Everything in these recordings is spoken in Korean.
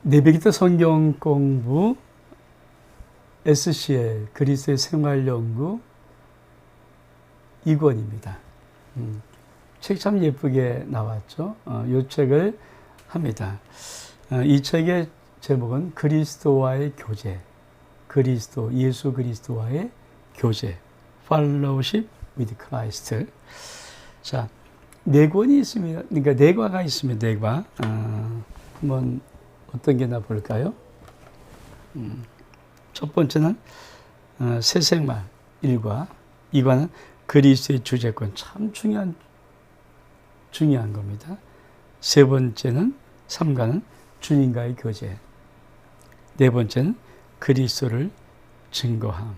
네비기터 성경 공부 SCL 그리스도의 생활연구 2권입니다. 책 참 예쁘게 나왔죠. 이 책을 합니다. 이 책의 제목은 그리스도와의 교제, 예수 그리스도와의 교제, Fellowship with Christ. 자, 네 권이 있습니다. 그러니까 네 과가 있습니다. 네 과. 한번 어떤 게나 볼까요? 첫 번째는 새생활 1과, 2과는 그리스도의 주재권, 참 중요한 겁니다. 세 번째는 3과는 주님과의 교제, 네 번째는 그리스도를 증거함.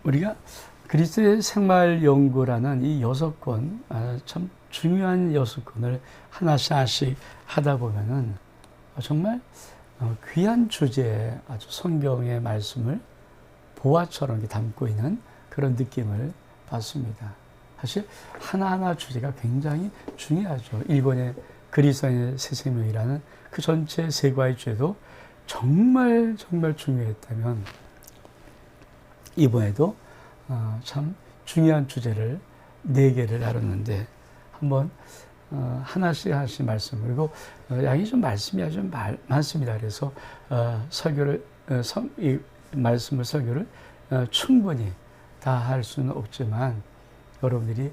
우리가 그리스도의 생활 연구라는 이 6권, 참 중요한 6권을 하나씩 하다 보면은 정말 귀한 주제에 아주 성경의 말씀을 보화처럼 담고 있는 그런 느낌을 받습니다. 사실 하나하나 주제가 굉장히 중요하죠. 1권의 그리스도의 새 생명이라는 그 전체 세 과의 주제도 정말 중요했다면 이번에도 참 중요한 주제를 4개를 다뤘는데 한번 하나씩 말씀, 그리고 양이 좀 말씀이 아주 많습니다. 그래서 설교를 설교를 충분히 다 할 수는 없지만 여러분들이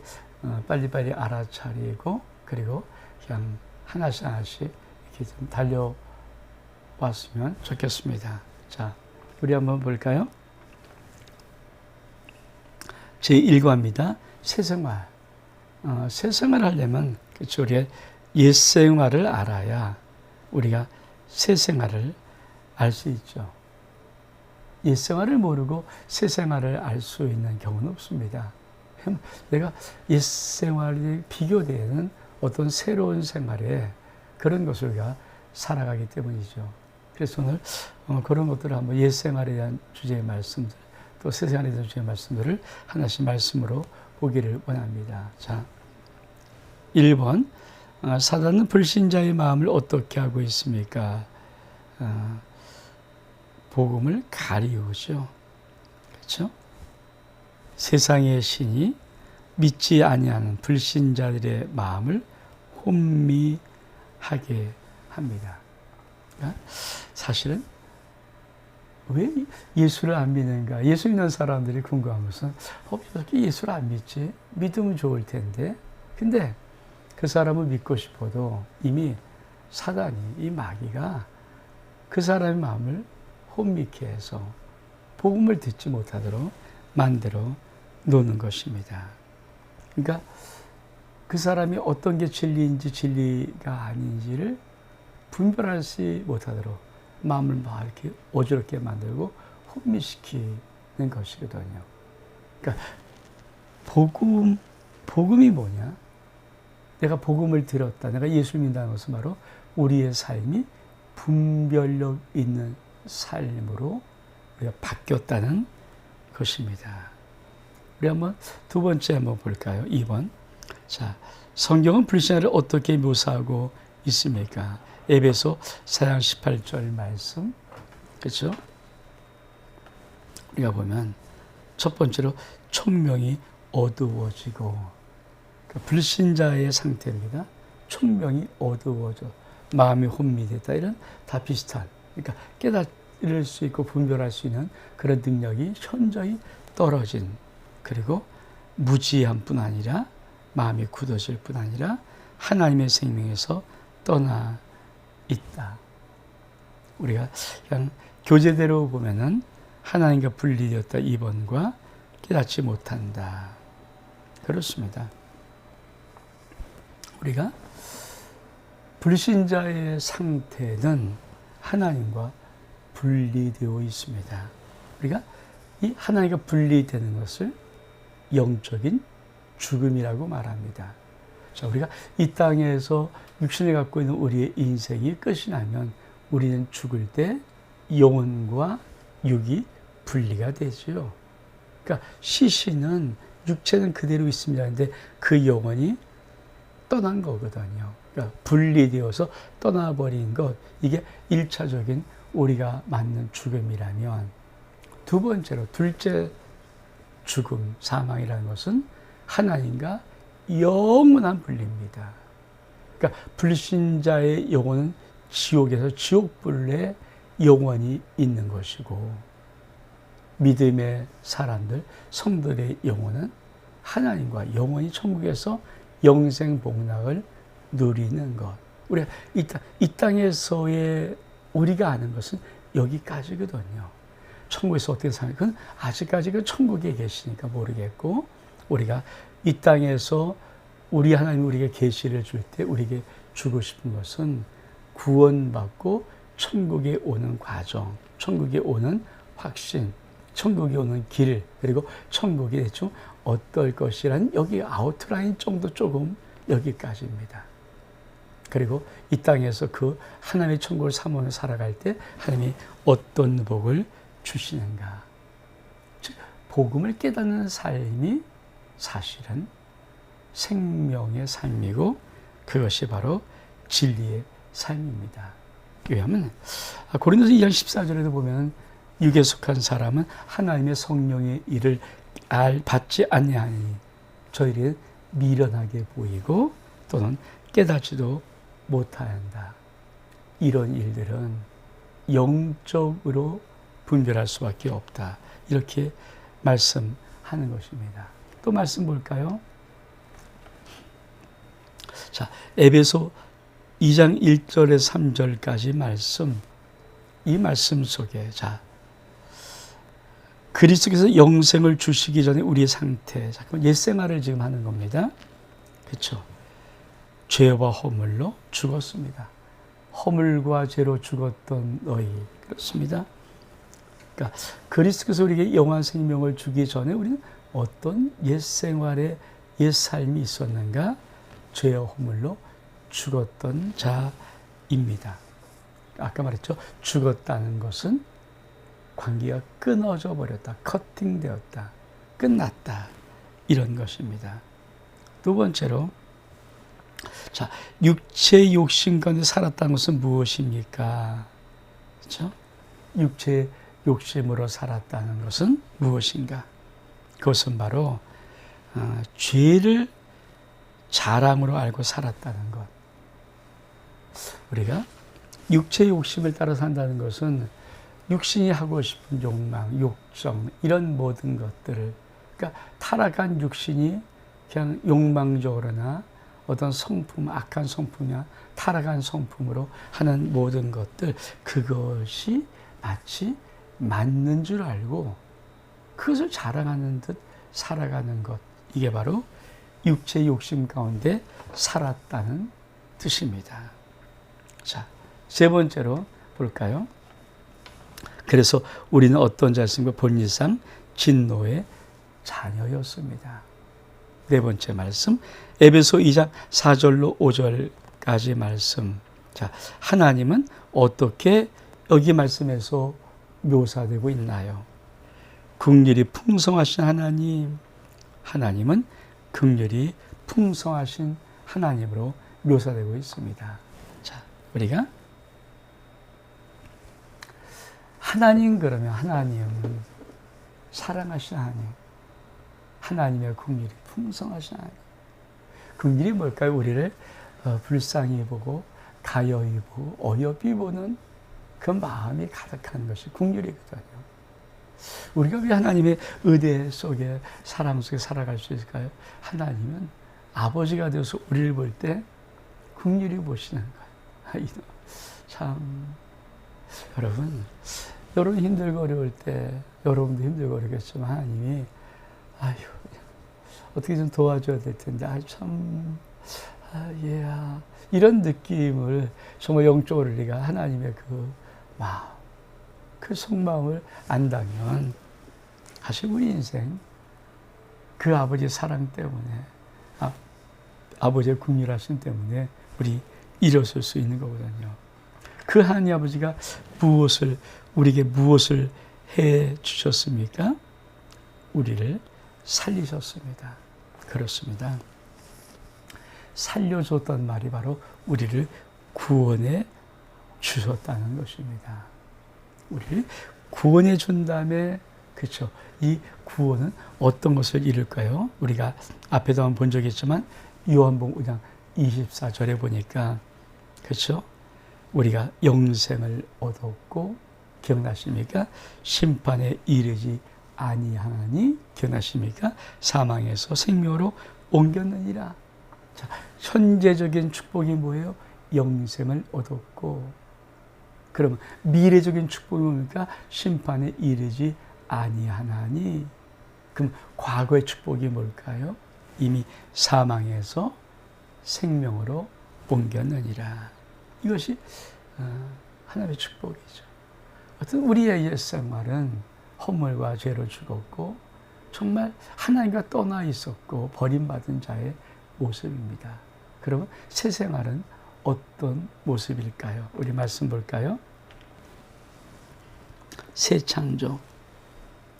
빨리빨리 알아차리고 그리고 그냥 하나씩 이렇게 좀 달려왔으면 좋겠습니다. 자, 우리 한번 볼까요? 제1과입니다. 새생활. 새생활 하려면 그렇죠. 우리가 옛생활을 알아야 우리가 새생활을 알 수 있죠. 옛생활을 모르고 새생활을 알 수 있는 경우는 없습니다. 내가 옛생활이 비교되는 어떤 새로운 생활에 그런 것을 우리가 살아가기 때문이죠. 그래서 오늘 그런 것들을 한번 옛생활에 대한 주제의 말씀들, 또 새생활에 대한 주제의 말씀들을 하나씩 말씀으로 보기를 원합니다. 자, 1번, 사단은 불신자의 마음을 어떻게 하고 있습니까? 복음을 가리우죠. 그렇죠? 세상의 신이 믿지 아니하는 불신자들의 마음을 혼미하게 합니다. 그러니까 사실은 왜 예수를 안 믿는가? 예수 믿는 사람들이 궁금한 것은 어떻게 예수를 안 믿지? 믿으면 좋을 텐데. 근데 그 사람을 믿고 싶어도 이미 사단이, 이 마귀가 그 사람의 마음을 혼미케 해서 복음을 듣지 못하도록 만들어 놓는 것입니다. 그러니까 그 사람이 어떤 게 진리인지 진리가 아닌지를 분별하지 못하도록 마음을 막 이렇게 어지럽게 만들고 혼미시키는 것이거든요. 그러니까 복음이 뭐냐? 내가 복음을 들었다. 내가 예수를 믿는다는 것은 바로 우리의 삶이 분별력 있는 삶으로 우리가 바뀌었다는 것입니다. 우리 한번 두 번째 한번 볼까요? 2번. 자, 성경은 불신자를 어떻게 묘사하고 있습니까? 에베소 4장 18절 말씀. 그렇죠? 우리가 보면 첫 번째로 총명이 어두워지고, 그러니까 불신자의 상태입니다. 총명이 어두워져, 마음이 혼미됐다. 이런 다 비슷한, 그러니까 깨달을 수 있고 분별할 수 있는 그런 능력이 현저히 떨어진, 그리고 무지한 뿐 아니라 마음이 굳어질 뿐 아니라 하나님의 생명에서 떠나 있다. 우리가 그냥 교재대로 보면은 하나님과 분리되었다 2번과 깨닫지 못한다. 그렇습니다. 우리가 불신자의 상태는 하나님과 분리되어 있습니다. 우리가 이 하나님과 분리되는 것을 영적인 죽음이라고 말합니다. 자, 우리가 이 땅에서 육신을 갖고 있는 우리의 인생이 끝이 나면 우리는 죽을 때 영혼과 육이 분리가 되죠. 그러니까 시신은 육체는 그대로 있습니다. 그런데 그 영혼이 떠난 거거든요. 그러니까 분리되어서 떠나버린 것, 이게 1차적인 우리가 맞는 죽음이라면, 두 번째로 둘째 죽음, 사망이라는 것은 하나님과 영원한 분리입니다. 그러니까 불신자의 영혼은 지옥에서 지옥불에 영원히 있는 것이고, 믿음의 사람들, 성들의 영혼은 하나님과 영원히 천국에서 영생 복락을 누리는 것. 우리가 이 땅에서의 우리가 아는 것은 여기까지거든요. 천국에서 어떻게 사는, 그건 아직까지 그 천국에 계시니까 모르겠고, 우리가 이 땅에서 우리 하나님 우리에게 계시를 줄 때 우리에게 주고 싶은 것은 구원받고 천국에 오는 과정, 천국에 오는 확신, 천국에 오는 길, 그리고 천국이 대충 어떨 것이라는 여기 아웃라인 정도 조금 여기까지입니다. 그리고 이 땅에서 그 하나님의 천국을 사모하며 살아갈 때 하나님이 어떤 복을 주시는가. 즉, 복음을 깨닫는 삶이 사실은 생명의 삶이고 그것이 바로 진리의 삶입니다. 왜냐하면 고린도서 2장 14절에도 보면 육에 속한 사람은 하나님의 성령의 일을 받지 아니하니 저희를 미련하게 보이고 또는 깨닫지도 못한다. 이런 일들은 영적으로 분별할 수밖에 없다. 이렇게 말씀하는 것입니다. 또 말씀 볼까요? 자, 에베소 2장 1절에서 3절까지 말씀, 이 말씀 속에 자, 그리스도께서 영생을 주시기 전에 우리의 상태, 잠깐 옛 생활을 지금 하는 겁니다. 그렇죠? 죄와 허물로 죽었습니다. 허물과 죄로 죽었던 너희, 그렇습니다. 그러니까 그리스도께서 우리에게 영원한 생명을 주기 전에 우리는 어떤 옛 생활의 옛 삶이 있었는가? 죄와 허물로 죽었던 자입니다. 아까 말했죠. 죽었다는 것은 관계가 끊어져 버렸다. 커팅되었다. 끝났다. 이런 것입니다. 두 번째로, 자, 육체의 욕심 가운데 살았다는 것은 무엇입니까? 그렇죠? 육체의 욕심으로 살았다는 것은 무엇인가? 그것은 바로 죄를 자랑으로 알고 살았다는 것. 우리가 육체의 욕심을 따라 산다는 것은 육신이 하고 싶은 욕망, 욕정, 이런 모든 것들을, 그러니까 타락한 육신이 그냥 욕망적으로나 어떤 성품, 악한 성품이나 타락한 성품으로 하는 모든 것들, 그것이 마치 맞는 줄 알고 그것을 자랑하는 듯 살아가는 것, 이게 바로 육체의 욕심 가운데 살았다는 뜻입니다. 자, 세 번째로 볼까요? 그래서 우리는 어떤 자였습니까? 본질상 진노의 자녀였습니다. 네 번째 말씀, 에베소 2장 4절로 5절까지 말씀. 자, 하나님은 어떻게 여기 말씀에서 묘사되고 있나요? 긍휼이 풍성하신 하나님, 하나님은 긍휼이 풍성하신 하나님으로 묘사되고 있습니다. 자, 우리가 하나님, 그러면 하나님은 사랑하신 하나님, 하나님의 긍휼이 풍성하신 하나님. 긍휼이 뭘까요? 우리를 불쌍히 보고 가여이 보고 어여삐 보는 그 마음이 가득한 것이 긍휼이거든요. 우리가 왜 하나님의 의대 속에, 사랑 속에 살아갈 수 있을까요? 하나님은 아버지가 되어서 우리를 볼 때 긍휼히 보시는 거예요. 참, 여러분 힘들고 어려울 때, 여러분도 힘들고 어렵겠지만 하나님이 어떻게 좀 도와줘야 될 텐데, 이런 느낌을 정말 영적으로 우리가 하나님의 그 마음, 그 속마음을 안다면 사실 우리 인생 그 아버지의 사랑 때문에, 아버지의 긍휼하심 때문에 우리 일어설 수 있는 거거든요. 그 하나님 아버지가 우리에게 무엇을 해 주셨습니까? 우리를 살리셨습니다. 그렇습니다. 살려줬던 말이 바로 우리를 구원해 주셨다는 것입니다. 우리를 구원해 준 다음에, 그렇죠. 이 구원은 어떤 것을 이룰까요? 우리가 앞에도 한번 본 적이 있지만 요한복음 5장 24절에 보니까, 그렇죠. 우리가 영생을 얻었고, 기억나십니까? 심판에 이르지 아니하니, 기억나십니까? 사망에서 생명으로 옮겼느니라. 자, 현재적인 축복이 뭐예요? 영생을 얻었고, 그러면 미래적인 축복이 뭡니까? 심판에 이르지 아니하나니. 그럼 과거의 축복이 뭘까요? 이미 사망에서 생명으로 옮겼느니라. 이것이 하나님의 축복이죠. 어떤 우리의 옛생활은 허물과 죄로 죽었고 정말 하나님과 떠나 있었고 버림받은 자의 모습입니다. 그러면 새 생활은 어떤 모습일까요? 우리 말씀 볼까요? 새 창조.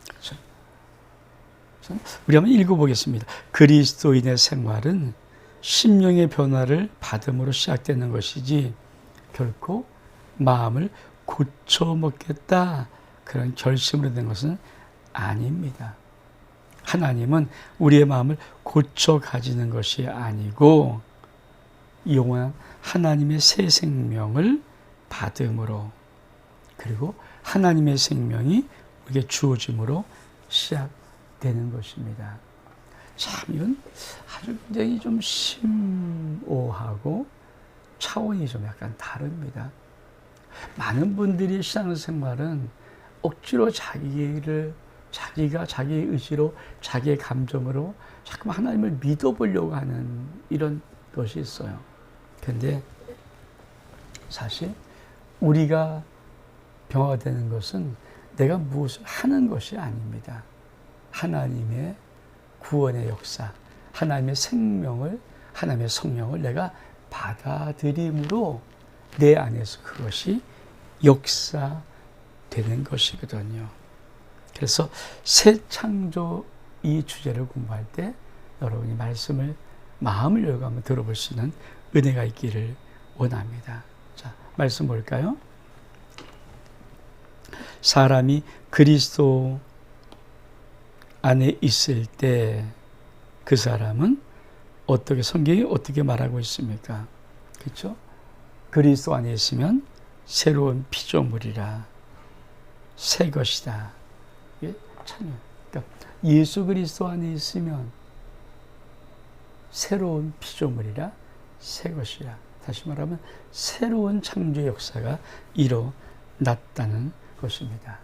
그렇죠? 우리 한번 읽어보겠습니다. 그리스도인의 생활은 심령의 변화를 받음으로 시작되는 것이지 결코 마음을 고쳐먹겠다 그런 결심으로 된 것은 아닙니다. 하나님은 우리의 마음을 고쳐 가지는 것이 아니고 영원한 하나님의 새 생명을 받음으로, 그리고 하나님의 생명이 우리에게 주어짐으로 시작되는 것입니다. 참 이건 아주 굉장히 좀 심오하고 차원이 좀 약간 다릅니다. 많은 분들이 신앙생활은 억지로 자기가 자기의 의지로, 자기의 감정으로 자꾸 하나님을 믿어보려고 하는 이런 것이 있어요. 그런데 사실 우리가 변화되는 것은 내가 무엇을 하는 것이 아닙니다. 하나님의 구원의 역사, 하나님의 생명을, 하나님의 성령을 내가 받아들임으로 내 안에서 그것이 역사되는 것이거든요. 그래서 새 창조 이 주제를 공부할 때 여러분이 말씀을 마음을 열고 한번 들어볼 수 있는 은혜가 있기를 원합니다. 자, 말씀 볼까요? 사람이 그리스도 안에 있을 때 그 사람은 어떻게, 성경이 어떻게 말하고 있습니까? 그렇죠? 그리스도 안에 있으면 새로운 피조물이라, 새 것이다. 이게 참, 그러니까 예수 그리스도 안에 있으면 새로운 피조물이라, 새 것이라. 다시 말하면 새로운 창조 역사가 일어났다는 것입니다.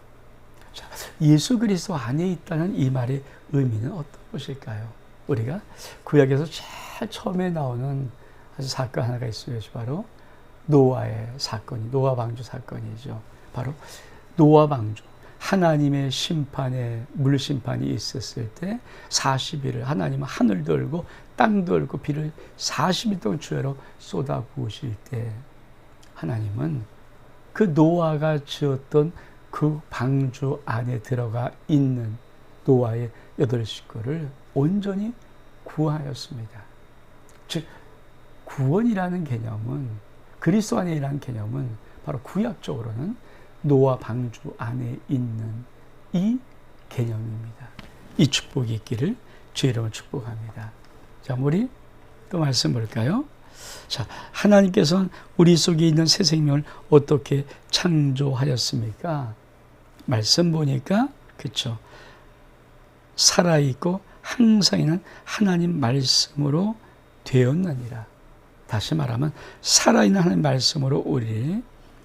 자, 예수 그리스도 안에 있다는 이 말의 의미는 어떤 것일까요? 우리가 구약에서 제일 처음에 나오는 아주 사건 하나가 있어요. 바로 노아의 사건이, 노아 방주 사건이죠. 바로 노아 방주. 하나님의 심판에, 물 심판이 있었을 때 40일을 하나님은 하늘도 열고 땅도 열고 비를 40일 동안 주야로 쏟아 부으실 때 하나님은 그 노아가 지었던 그 방주 안에 들어가 있는 노아의 8식구를 온전히 구하였습니다. 즉 구원이라는 개념은, 그리스도 안에 이라는 개념은 바로 구약적으로는 노아 방주 안에 있는 이 개념입니다. 이 축복이 있기를 주의 이름으로 축복합니다. 자, 우리 또 말씀 볼까요? 자, 하나님께서는 우리 속에 있는 새 생명을 어떻게 창조하였습니까? 말씀 보니까, 그렇죠? 살아있고 항상 있는 하나님 말씀으로 되었느니라. 다시 말하면 살아있는 하나님 말씀으로 우리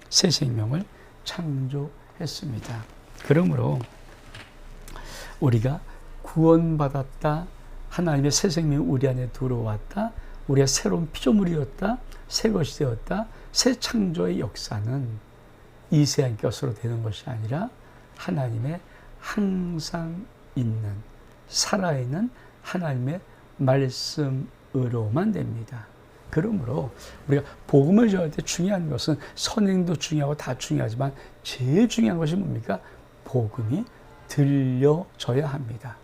새 생명을 창조했습니다. 그러므로 우리가 구원받았다, 하나님의 새 생명이 우리 안에 들어왔다, 우리가 새로운 피조물이었다, 새 것이 되었다, 새 창조의 역사는 이세한 것으로 되는 것이 아니라 하나님의 항상 있는, 살아있는 하나님의 말씀으로만 됩니다. 그러므로 우리가 복음을 전할 때 중요한 것은, 선행도 중요하고 다 중요하지만 제일 중요한 것이 뭡니까? 복음이 들려져야 합니다.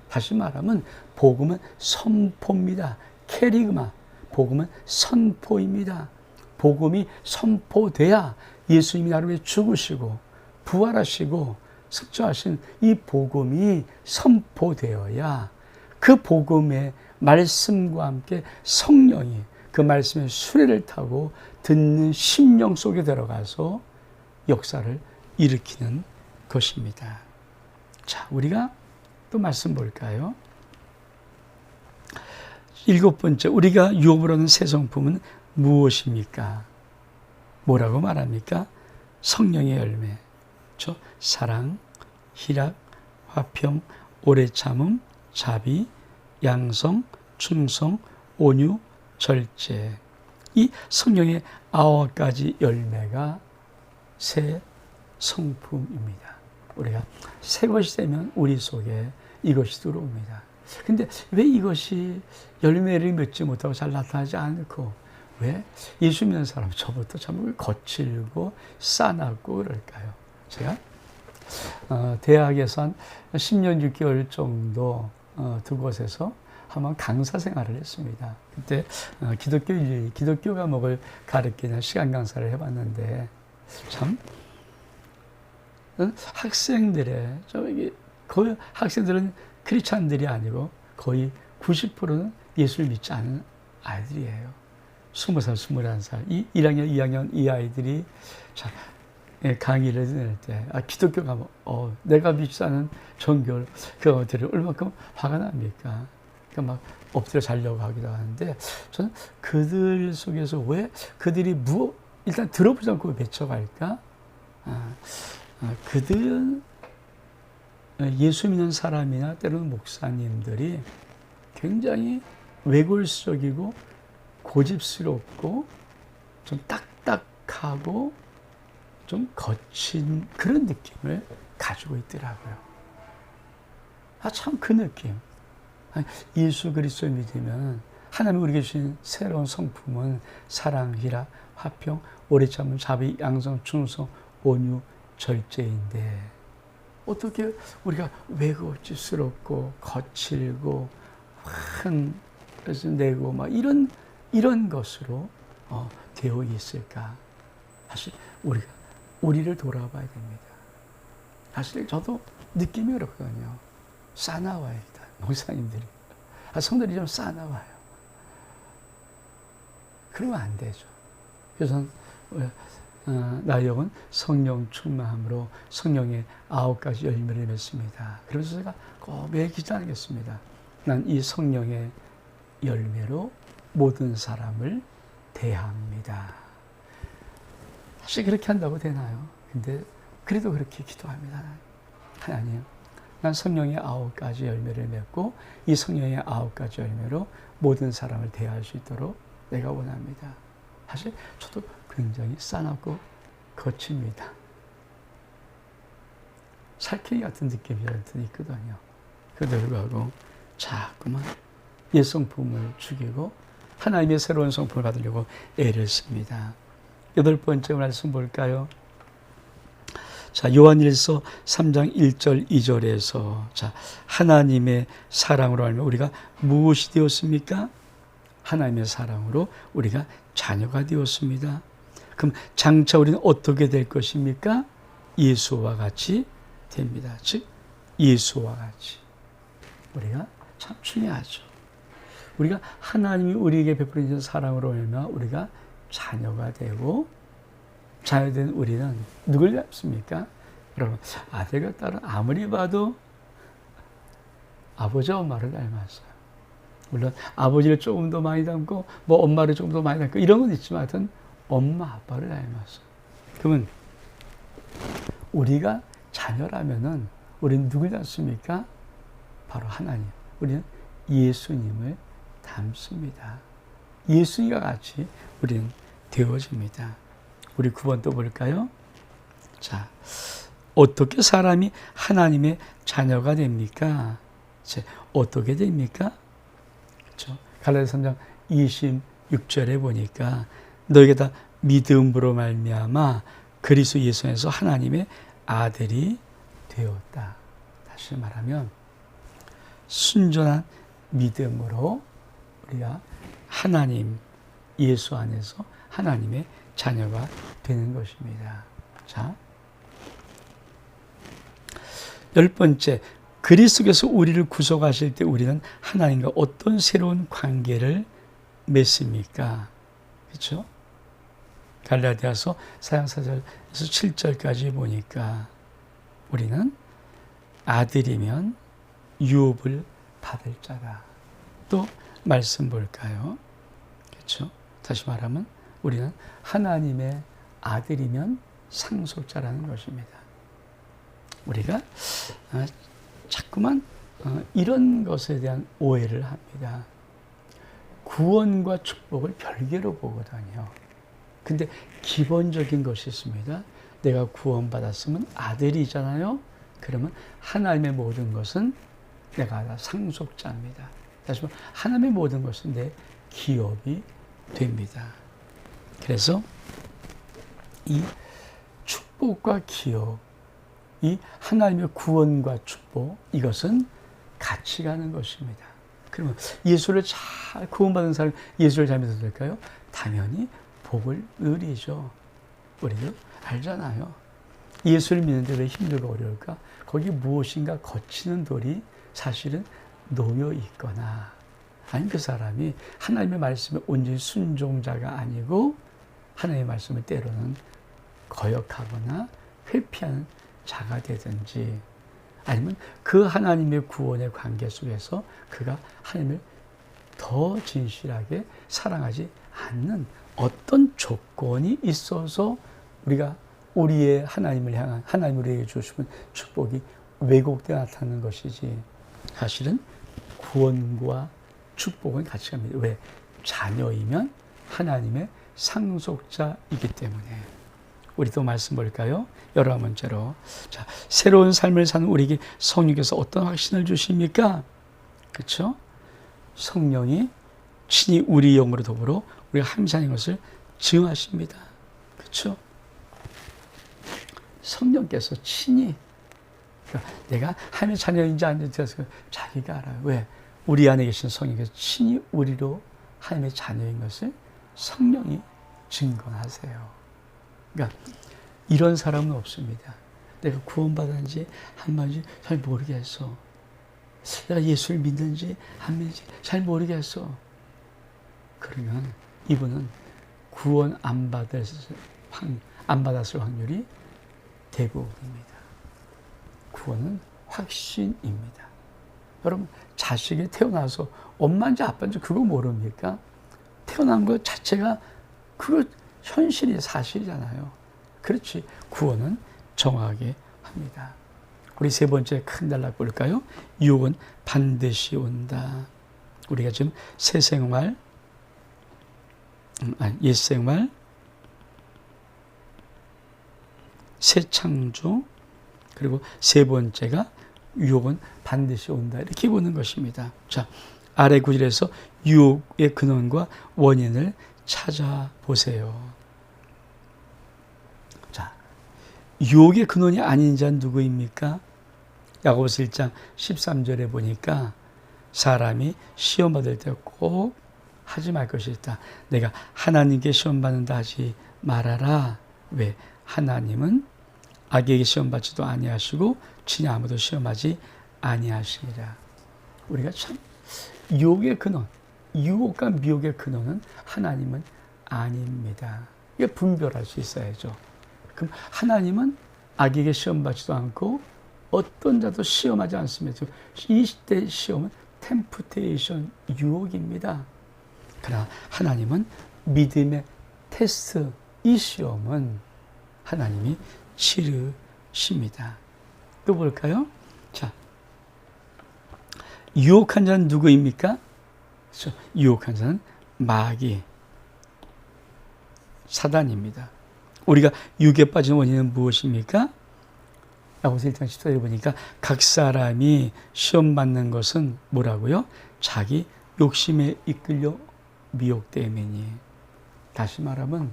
다시 말하면 복음은 선포입니다. 캐리그마, 복음은 선포입니다. 복음이 선포돼야 예수님이 나를 위해 죽으시고 부활하시고 승천하신 이 복음이 선포되어야 그 복음의 말씀과 함께 성령이 그 말씀의 수레를 타고 듣는 심령 속에 들어가서 역사를 일으키는 것입니다. 자, 우리가 또 말씀 볼까요? 7번째, 우리가 유업으로 하는 새 성품은 무엇입니까? 뭐라고 말합니까? 성령의 열매. 그렇죠? 사랑, 희락, 화평, 오래 참음, 자비, 양성, 충성, 온유, 절제. 이 성령의 9가지 열매가 새 성품입니다. 우리가 새 것이 되면 우리 속에 이것이 들어옵니다. 근데 왜 이것이 열매를 맺지 못하고 잘 나타나지 않고 왜 예수 믿는 사람 저부터 참 거칠고 싸납고 그럴까요? 제가 대학에서 한 10년 6개월 정도 두 곳에서 한번 강사 생활을 했습니다. 그때 기독교 과목을 가르치는 시간 강사를 해봤는데 참 학생들의 거의 학생들은 크리스찬들이 아니고 거의 90%는 예수를 믿지 않은 아이들이에요. 20살, 21살, 1학년, 2학년 이 아이들이 자, 강의를 낼 때 기독교 과목, 내가 믿지 않은 종교를 그들이 얼마큼 화가 납니까? 그러니까 막 엎드려 자려고 하기도 하는데 저는 그들 속에서 왜 그들이 일단 들어보지 않고 외쳐갈까? 그들은 예수 믿는 사람이나 때로는 목사님들이 굉장히 외골적이고 고집스럽고 좀 딱딱하고 좀 거친 그런 느낌을 가지고 있더라고요. 참 그 느낌. 예수 그리스도 믿으면 하나님이 우리에게 주신 새로운 성품은 사랑, 희락, 화평, 오래 참음, 자비, 양성, 충성, 온유, 절제인데 어떻게 우리가 외고집스럽고 거칠고 한 그래서 내고 막 이런 것으로 되어 있을까? 사실 우리를 돌아봐야 됩니다. 사실 저도 느낌이 그렇거든요. 싸나워요, 일단 목사님들이. 성들이 좀 싸나워요. 그러면 안 되죠. 그래서 나역은 성령 충만함으로 성령의 9가지 열매를 맺습니다. 그래서 제가 꼭 매일 기도하겠습니다. 난 이 성령의 열매로 모든 사람을 대합니다. 사실 그렇게 한다고 되나요? 근데 그래도 그렇게 기도합니다. 하나님, 난 성령의 9가지 열매를 맺고 이 성령의 9가지 열매로 모든 사람을 대할 수 있도록 내가 원합니다. 사실 저도 굉장히 싸납고 거칩니다. 살쾡이 같은 느낌이 있거든요. 그래도 불구하고 자꾸만 옛 성품을 죽이고 하나님의 새로운 성품을 받으려고 애를 씁니다. 8번째 말씀 볼까요? 자, 요한일서 3장 1절 2절에서 자, 하나님의 사랑으로 알면 우리가 무엇이 되었습니까? 하나님의 사랑으로 우리가 자녀가 되었습니다. 그럼 장차 우리는 어떻게 될 것입니까? 예수와 같이 됩니다. 즉 예수와 같이. 우리가 참 중요하죠. 우리가 하나님이 우리에게 베풀어 사랑으로 말미암아 우리가 자녀가 되고 자녀된 우리는 누굴 닮습니까? 여러분, 아들과 딸은 아무리 봐도 아버지와 엄마를 닮았어요. 물론 아버지를 조금 더 많이 닮고 뭐 엄마를 조금 더 많이 닮고 이런 건 있지만 하여튼 엄마 아빠를 닮았어요. 그러면 우리가 자녀라면은 우리는 누굴 닮습니까? 바로 하나님. 우리는 예수님을 닮습니다. 예수님과 같이 우리는 되어집니다. 우리 9번 또 볼까요? 자, 어떻게 사람이 하나님의 자녀가 됩니까? 어떻게 됩니까? 그렇죠? 갈라디아서 3장 26절에 보니까 너희가 다 믿음으로 말미암아 그리스도 예수 안에서 하나님의 아들이 되었다. 다시 말하면 순전한 믿음으로 우리가 하나님, 예수 안에서 하나님의 자녀가 되는 것입니다. 자, 10번째, 그리스도께서 우리를 구속하실 때 우리는 하나님과 어떤 새로운 관계를 맺습니까? 그렇죠? 갈라디아서 4장 4절에서 7절까지 보니까 우리는 아들이면 유업을 받을 자다. 또 말씀 볼까요? 그렇죠? 다시 말하면 우리는 하나님의 아들이면 상속자라는 것입니다. 우리가 자꾸만 이런 것에 대한 오해를 합니다. 구원과 축복을 별개로 보거든요. 근데 기본적인 것이 있습니다. 내가 구원받았으면 아들이잖아요. 그러면 하나님의 모든 것은 내가 다 상속자입니다. 다시 말해 하나님의 모든 것은 내 기업이 됩니다. 그래서 이 축복과 기업, 이 하나님의 구원과 축복, 이것은 같이 가는 것입니다. 그러면 예수를 잘 구원받은 사람이 예수를 잘 믿어도 될까요? 당연히 복을 누리죠. 우리도 알잖아요. 예수를 믿는데 왜 힘들고 어려울까? 거기 무엇인가 거치는 돌이 사실은 놓여 있거나, 아니면 그 사람이 하나님의 말씀에 온전히 순종자가 아니고 하나님의 말씀을 때로는 거역하거나 회피하는 자가 되든지, 아니면 그 하나님의 구원의 관계 속에서 그가 하나님을 더 진실하게 사랑하지 않는 어떤 조건이 있어서 우리가 우리의 하나님을 향한 하나님 우리에게 주시는 축복이 왜곡되어 나타나는 것이지, 사실은 구원과 축복은 같이 갑니다. 왜? 자녀이면 하나님의 상속자이기 때문에. 우리도 말씀 볼까요? 11번째로. 자, 새로운 삶을 사는 우리에게 성령께서 어떤 확신을 주십니까? 그렇죠? 성령이 친히 우리 영으로 더불어 우리가 함께하는 것을 증하십니다. 그렇죠? 성령께서 친히, 그러니까 내가 하나님의 자녀인지 아닌지 자기가 알아요. 왜? 우리 안에 계신 성령께서 친히 우리로 하나님의 자녀인 것을 성령이 증거하세요. 그러니까 이런 사람은 없습니다. 내가 구원받았는지 안 받는지 잘 모르겠어. 내가 예수를 믿는지 안 믿는지 잘 모르겠어. 그러면 이분은 구원 안 받았을 확률이 대부분입니다. 구원은 확신입니다. 여러분, 자식이 태어나서 엄마인지 아빠인지 그거 모릅니까? 태어난 것 자체가 그거 현실이 사실이잖아요. 그렇지. 구원은 정확하게 합니다. 우리 세 번째 큰 단락 볼까요? 유혹은 반드시 온다. 우리가 지금 새 생활, 옛 생활, 새 창조, 그리고 세 번째가 유혹은 반드시 온다. 이렇게 보는 것입니다. 자, 아래 구절에서 유혹의 근원과 원인을 찾아보세요. 자, 유혹의 근원이 아닌 자는 누구입니까? 야고보서 1장 13절에 보니까 사람이 시험 받을 때 꼭 하지 말 것이 있다. 내가 하나님께 시험 받는다 하지 말아라. 왜? 하나님은 악에게 시험 받지도 아니하시고 친히 아무도 시험하지 아니하시니라. 우리가 참 유혹의 근원, 유혹과 미혹의 근원은 하나님은 아닙니다. 이게 분별할 수 있어야죠. 그럼 하나님은 악에게 시험 받지도 않고 어떤 자도 시험하지 않습니다. 이 시대의 시험은 템프테이션, 유혹입니다. 그러나 하나님은 믿음의 테스트, 이 시험은 하나님이 치르십니다. 또 볼까요? 자, 유혹한 자는 누구입니까? 그렇죠? 유혹한 자는 마귀, 사단입니다. 우리가 유혹에 빠진 원인은 무엇입니까? 야고보서 1장 14절에 보니까 각 사람이 시험 받는 것은 뭐라고요? 자기 욕심에 이끌려 미혹됨이니. 다시 말하면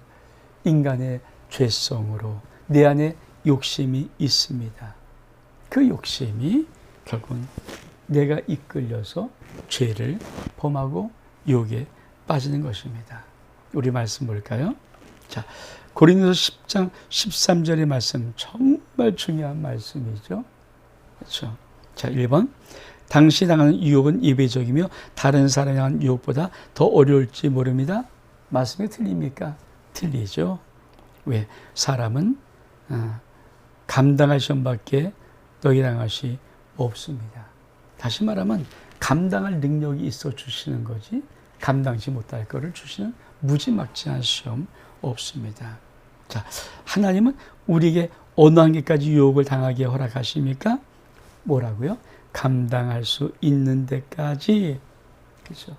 인간의 죄성으로 내 안에 욕심이 있습니다. 그 욕심이 결국은 내가 이끌려서 죄를 범하고 유혹에 빠지는 것입니다. 우리 말씀 볼까요? 자, 고린도서 10장 13절의 말씀 정말 중요한 말씀이죠. 그렇죠. 자, 1번. 당시 당하는 유혹은 예배적이며 다른 사람이 당하는 유혹보다 더 어려울지 모릅니다. 말씀이 틀립니까? 틀리죠. 왜? 사람은 감당할 시험밖에 너희 당할 것이 없습니다. 다시 말하면 감당할 능력이 있어 주시는 거지 감당치 못할 것을 주시는 무지막지한 시험 없습니다. 자, 하나님은 우리에게 어느 한계까지 유혹을 당하게 허락하십니까? 뭐라고요? 감당할 수 있는 데까지. 그렇죠?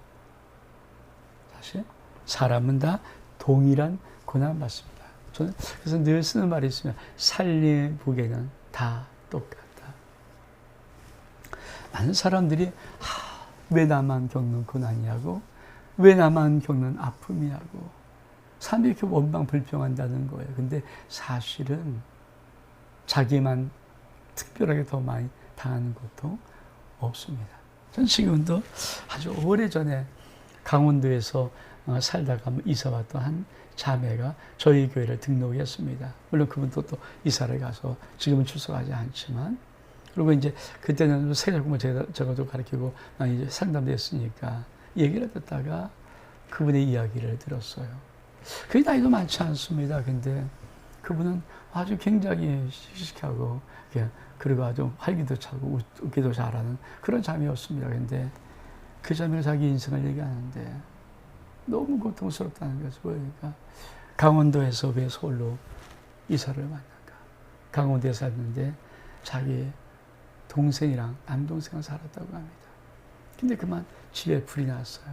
사실 사람은 다 동일한 고난 받습니다. 저는 그래서 늘 쓰는 말이 있으면 살림의 무게는 다 똑같다. 많은 사람들이 왜 나만 겪는 고난이냐고, 왜 나만 겪는 아픔이냐고, 삶이 이렇게 원망불평한다는 거예요. 근데 사실은 자기만 특별하게 더 많이 당하는 것도 없습니다. 전 지금도 아주 오래전에 강원도에서 살다가 이사 왔던 한 자매가 저희 교회를 등록했습니다. 물론 그분도 또 이사를 가서 지금은 출석하지 않지만, 그리고 이제 그때는 세자공을 저도 가르치고 이제 상담도 했으니까 얘기를 듣다가 그분의 이야기를 들었어요. 그게 나이도 많지 않습니다. 근데 그분은 아주 굉장히 씩씩하고 그리고 아주 활기도 차고 웃기도 잘하는 그런 자매였습니다. 근데 그 자매가 자기 인생을 얘기하는데 너무 고통스럽다는 거죠. 그러니까 강원도에서 왜 서울로 이사를 왔는가. 강원도에 살았는데 자기 동생이랑 남동생을 살았다고 합니다. 근데 그만 집에 불이 났어요.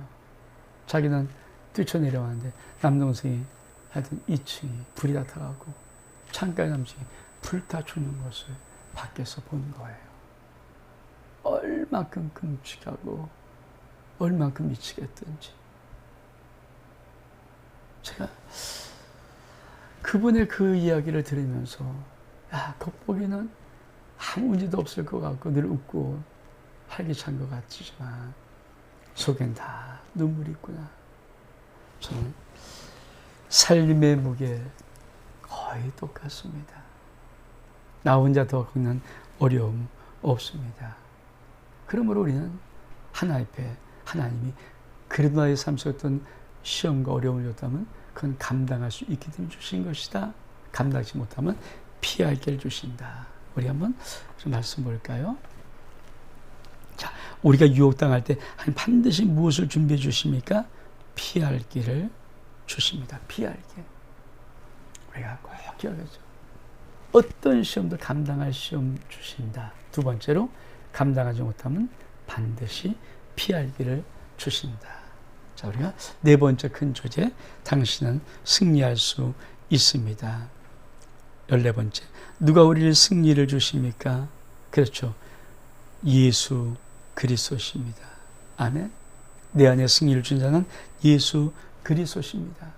자기는 뛰쳐내려왔는데 남동생이 하여튼 2층이 불이 다 타가고 창가에 남친이 불타 죽는 것을 밖에서 본 거예요. 얼만큼 끔찍하고 얼만큼 미치겠든지. 제가 그분의 그 이야기를 들으면서 겉보기는 아무 문제도 없을 것 같고 늘 웃고 활기찬 것 같지만 속엔 다 눈물이 있구나. 저는 삶의 무게 거의 똑같습니다. 나 혼자 더 겪는 어려움 없습니다. 그러므로 우리는 하나님 앞에 하나님이 그래도 나의 삶 속에 어떤 시험과 어려움을 줬다면 그건 감당할 수 있게 되면 주신 것이다. 감당하지 못하면 피할 길을 주신다. 우리 한번 좀 말씀 볼까요? 자, 우리가 유혹당할 때 하나님 반드시 무엇을 준비해 주십니까? 피할 길을 주십니다. 피할 길. 우리가 꼭 기억하죠. 어떤 시험도 감당할 시험 주신다. 두 번째로 감당하지 못하면 반드시 피할 길을 주신다. 자, 우리가 네 번째 큰 주제, 당신은 승리할 수 있습니다. 14번째, 누가 우리를 승리를 주십니까? 그렇죠. 예수 그리스도십니다. 아멘. 내 안에 승리를 준 자는 예수 그리스도십니다.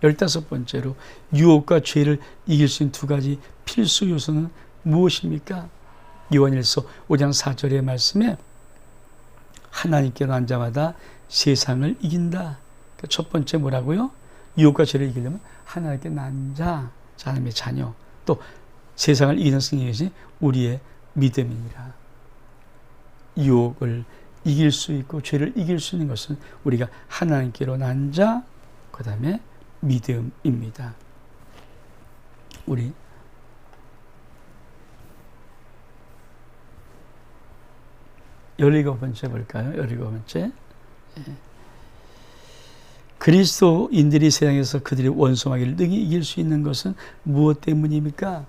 15번째로 유혹과 죄를 이길 수 있는 두 가지 필수 요소는 무엇입니까? 요한일서 5장 4절의 말씀에 하나님께로 난 자마다 세상을 이긴다. 그러니까 첫 번째 뭐라고요? 유혹과 죄를 이기려면 하나님께 난 자, 하나님의 자녀, 또 세상을 이기는 승리이신 우리의 믿음이니라. 유혹을 이길 수 있고 죄를 이길 수 있는 것은 우리가 하나님께로 난 자, 그 다음에 믿음입니다. 우리 17번째 볼까요? 17번째. 그리스도인들이 세상에서 그들의 원수마귀를 능히 이길 수 있는 것은 무엇 때문입니까?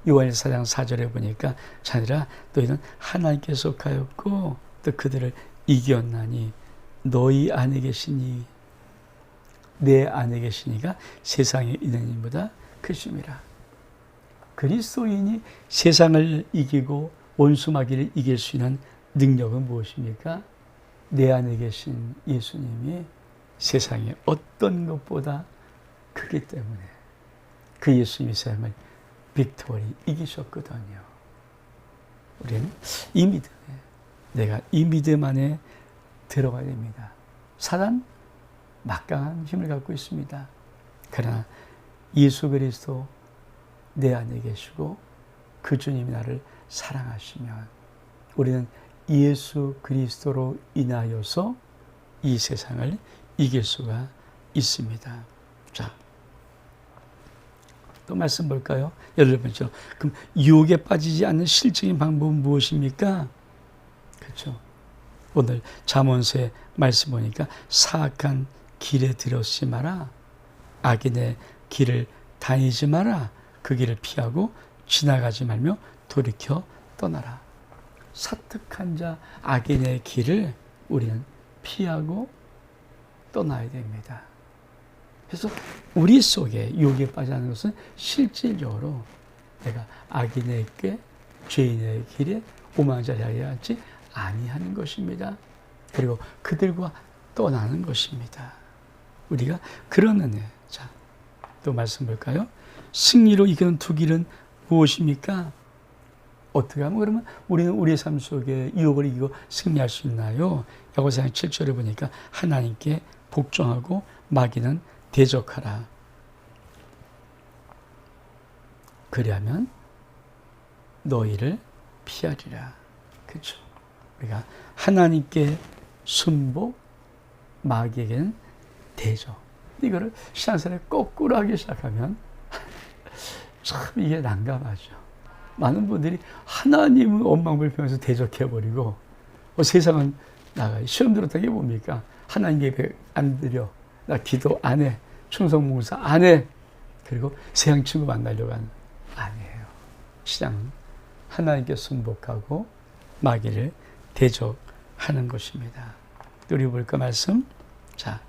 요한일서 4장 4절에 보니까 자들아 너희는 하나님께 속하였고 또 그들을 이겼나니 너희 안에 계시니 내 안에 계시니가 세상에 있는 이보다 크심이라. 그리스도인이 세상을 이기고 원수마귀를 이길 수 있는 능력은 무엇입니까? 내 안에 계신 예수님이 세상의 어떤 것보다 크기 때문에 그 예수님의 삶을 빅토리 이기셨거든요. 우리는 이 믿음에, 내가 이 믿음 안에 들어가야 됩니다. 사단 막강한 힘을 갖고 있습니다. 그러나 예수 그리스도 내 안에 계시고 그 주님이 나를 사랑하시면 우리는 예수 그리스도로 인하여서 이 세상을 이길 수가 있습니다. 자, 또 말씀 볼까요? 18번째로. 그럼 유혹에 빠지지 않는 실질적인 방법은 무엇입니까? 그렇죠. 오늘 잠언서의 말씀 보니까 사악한 길에 들어서지 마라. 악인의 길을 다니지 마라. 그 길을 피하고 지나가지 말며 돌이켜 떠나라. 사특한 자 악인의 길을 우리는 피하고 떠나야 됩니다. 그래서 우리 속에 유혹에 빠지지 않는 것은 실질적으로 내가 악인의 꾀, 죄인의 길에 오만자리하게 하지 아니하는 것입니다. 그리고 그들과 떠나는 것입니다. 우리가 그런 은혜. 자, 또 말씀 볼까요? 승리로 이끄는 두 길은 무엇입니까? 어떻게 하면 그러면 우리는 우리의 삶 속에 유혹을 이기고 승리할 수 있나요? 야고보서 7절을 보니까 하나님께 복종하고 마귀는 대적하라. 그리하면 너희를 피하리라. 그렇죠? 우리가 하나님께 순복, 마귀에게는 대적. 이거를 신앙생활에 거꾸로 하기 시작하면 참 이게 난감하죠. 많은 분들이 하나님은 원망불평해서 대적해버리고 세상은 나가 시험 들었던 게 뭡니까? 하나님 예배 안 드려, 나 기도 안 해, 충성봉사 안 해, 그리고 세상 친구 만나려고 하는 아니에요. 신앙은 하나님께 순복하고 마귀를 대적하는 것입니다. 우리 볼까 말씀? 자,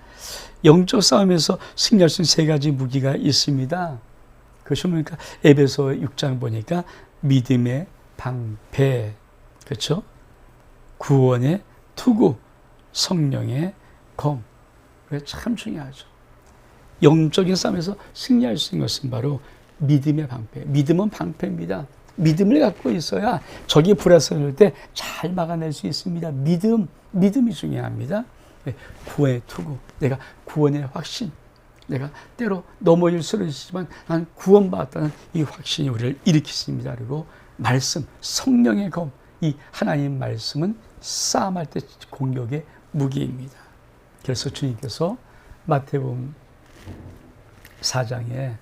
영적 싸움에서 승리할 수 있는 세 가지 무기가 있습니다. 그것이 뭡니까? 에베소 6장 보니까 믿음의 방패, 그렇죠? 구원의 투구, 성령의 검. 그게 참 중요하죠. 영적인 싸움에서 승리할 수 있는 것은 바로 믿음의 방패. 믿음은 방패입니다. 믿음을 갖고 있어야 적이 불화설할 때 잘 막아낼 수 있습니다. 믿음이 중요합니다. 구원의 투구, 내가 구원의 확신, 내가 때로 넘어질 수도 있지만 난 구원받았다는 이 확신이 우리를 일으키십니다. 그리고 말씀, 성령의 검, 이 하나님 말씀은 싸움할 때 공격의 무기입니다. 그래서 주님께서 마태복음 4장에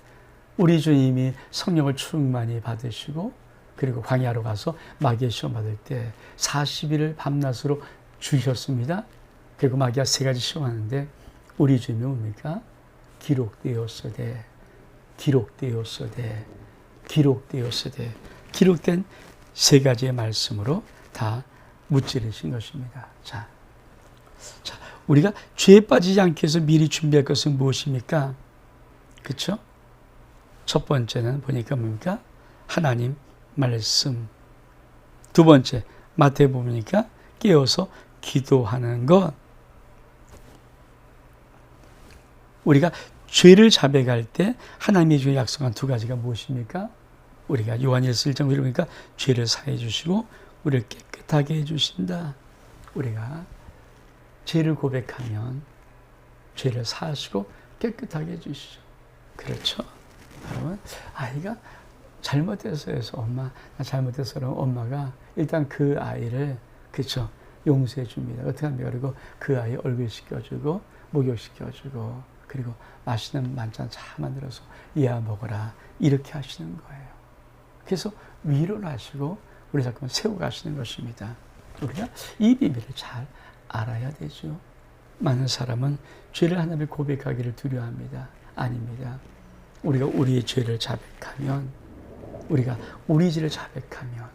우리 주님이 성령을 충만히 받으시고 그리고 광야로 가서 마귀의 시험 받을 때 40일을 밤낮으로 주셨습니다. 그리고 마귀가 세 가지 시험하는데 우리 주님이 뭡니까? 기록되었으되, 기록되었으되, 기록되었으되, 기록된 세 가지의 말씀으로 다 무찌르신 것입니다. 자, 우리가 죄에 빠지지 않기 위해서 미리 준비할 것은 무엇입니까? 그렇죠? 첫 번째는 보니까 뭡니까? 하나님 말씀. 두 번째, 마태복음 보니까 깨어서 기도하는 것. 우리가 죄를 자백할 때 하나님이 주에 약속한 두 가지가 무엇입니까? 우리가 요한일서 1장 보니까 죄를 사해 주시고 우리를 깨끗하게 해 주신다. 우리가 죄를 고백하면 죄를 사하시고 깨끗하게 해 주시죠. 그렇죠? 여러분, 아이가 잘못해서 해서 엄마, 나 잘못해서 그러면 엄마가 일단 그 아이를, 그렇죠, 용서해 줍니다. 어떻게 합니까? 그리고 그 아이 얼굴 씻겨주고 목욕시켜주고 그리고 맛있는 만찬 잘 만들어서 이야 먹어라, 이렇게 하시는 거예요. 그래서 위로를 하시고 우리 자꾸만 세워 가시는 것입니다. 우리가 이 비밀을 잘 알아야 되죠. 많은 사람은 죄를 하나님을 고백하기를 두려워합니다. 아닙니다. 우리가 우리의 죄를 자백하면, 우리가 우리 죄를 자백하면,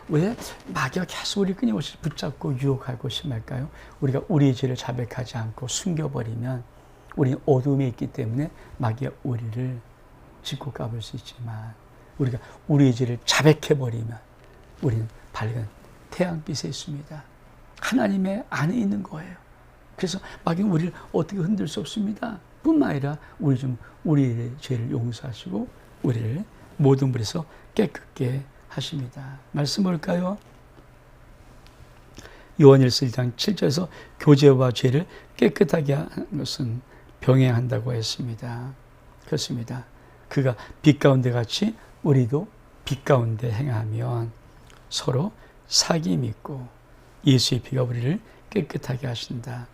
왜 마귀가 계속 우리 끊임없이 붙잡고 유혹하고 심할까요? 우리가 우리의 죄를 자백하지 않고 숨겨버리면 우리는 어둠에 있기 때문에 마귀가 우리를 짚고 까볼 수 있지만, 우리가 우리의 죄를 자백해버리면 우리는 밝은 태양빛에 있습니다. 하나님의 안에 있는 거예요. 그래서 마귀는 우리를 어떻게 흔들 수 없습니다. 뿐만 아니라 우리의 죄를 용서하시고 우리를 모든 불에서 깨끗게 하십니다. 말씀 볼까요? 요한일서 1장 7절에서 교제와 죄를 깨끗하게 하는 것은 병행한다고 했습니다. 그렇습니다. 그가 빛 가운데 같이 우리도 빛 가운데 행하면 서로 사귐이 있고 예수의 피가 우리를 깨끗하게 하신다.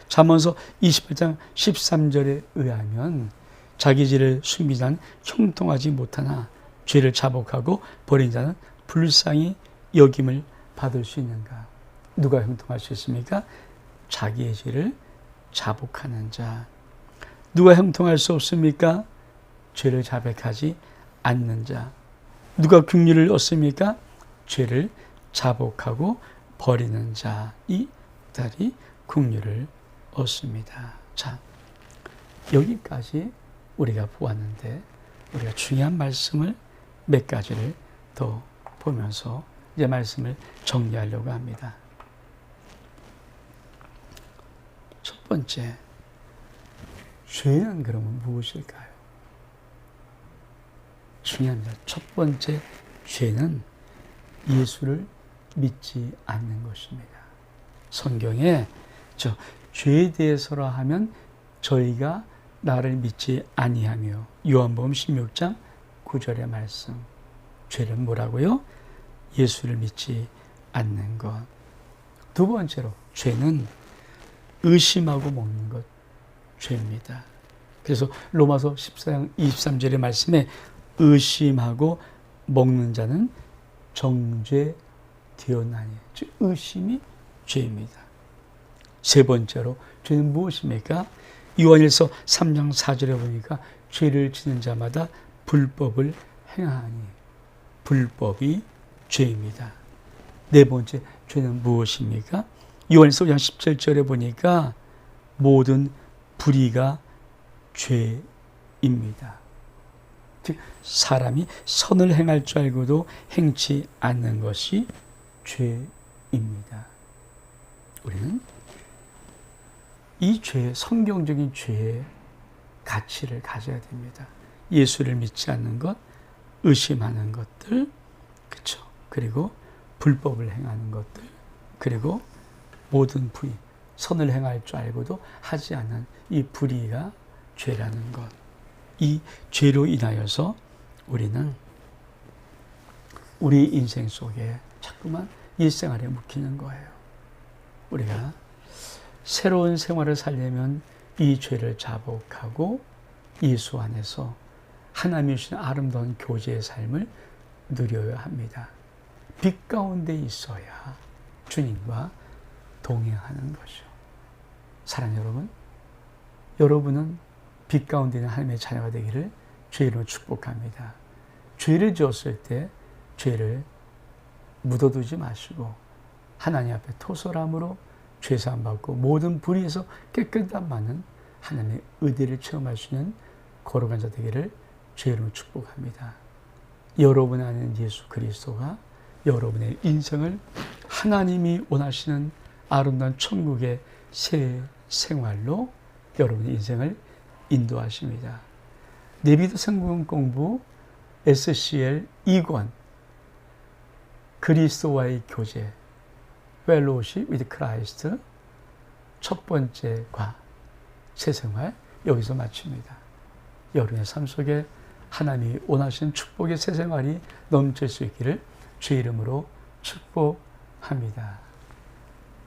잠언서 28장 13절에 의하면 자기 죄를 숨긴 자는 형통하지 못하나 죄를 자복하고 버린 자는 불쌍히 여김을 받을 수 있는가? 누가 형통할 수 있습니까? 자기의 죄를 자복하는 자. 누가 형통할 수 없습니까? 죄를 자백하지 않는 자. 누가 긍휼을 얻습니까? 죄를 자복하고 버리는 자이 딸이 긍휼을 얻습니다. 자, 여기까지 우리가 보았는데 우리가 중요한 말씀을 몇 가지를 더 보면서 이제 말씀을 정리하려고 합니다. 첫 번째, 죄는 그러면 무엇일까요? 중요합니다. 첫 번째, 죄는 예수를 믿지 않는 것입니다. 성경에 죄에 대해서라 하면 저희가 나를 믿지 아니하며, 요한복음 16장 9절의 말씀. 죄는 뭐라고요? 예수를 믿지 않는 것. 두 번째로 죄는 의심하고 먹는 것, 죄입니다. 그래서 로마서 14장 23절의 말씀에 의심하고 먹는 자는 정죄되었나니, 즉 의심이 죄입니다. 세 번째로 죄는 무엇입니까? 요한일서 3장 4절에 보니까 죄를 지는 자마다 불법을 행하니, 불법이 죄입니다. 네 번째, 죄는 무엇입니까? 요한일서 5장 17절에 보니까 모든 불의가 죄입니다. 즉 사람이 선을 행할 줄 알고도 행치 않는 것이 죄입니다. 우리는 이 죄, 성경적인 죄의 가치를 가져야 됩니다. 예수를 믿지 않는 것, 의심하는 것들, 그렇죠. 그리고 불법을 행하는 것들, 그리고 모든 불의, 선을 행할 줄 알고도 하지 않는 이 불의가 죄라는 것. 이 죄로 인하여서 우리는 우리 인생 속에 자꾸만 일생활에 묵히는 거예요. 우리가 새로운 생활을 살려면 이 죄를 자복하고 예수 안에서 하나님이 주신 아름다운 교제의 삶을 누려야 합니다. 빛 가운데 있어야 주님과 동행하는 것이죠. 사랑하는 여러분, 여러분은 빛 가운데 있는 하나님의 자녀가 되기를 주의 이름으로 축복합니다. 죄를 지었을 때 죄를 묻어두지 마시고 하나님 앞에 토설함으로 죄사함 받고 모든 불의에서 깨끗함 받는 하나님의 의대를 체험할 수 있는 거룩한 자 되기를 주의 이름으로 축복합니다. 여러분 안에 예수 그리스도가 여러분의 인생을 하나님이 원하시는 아름다운 천국의 새 생활로 여러분의 인생을 인도하십니다. 내비도 성경 공부 SCL 2권 그리스도와의 교제 Fellowship with Christ 첫 번째 과 새 생활 여기서 마칩니다. 여러분의 삶 속에 하나님이 원하시는 축복의 새 생활이 넘칠 수 있기를 주의 이름으로 축복합니다.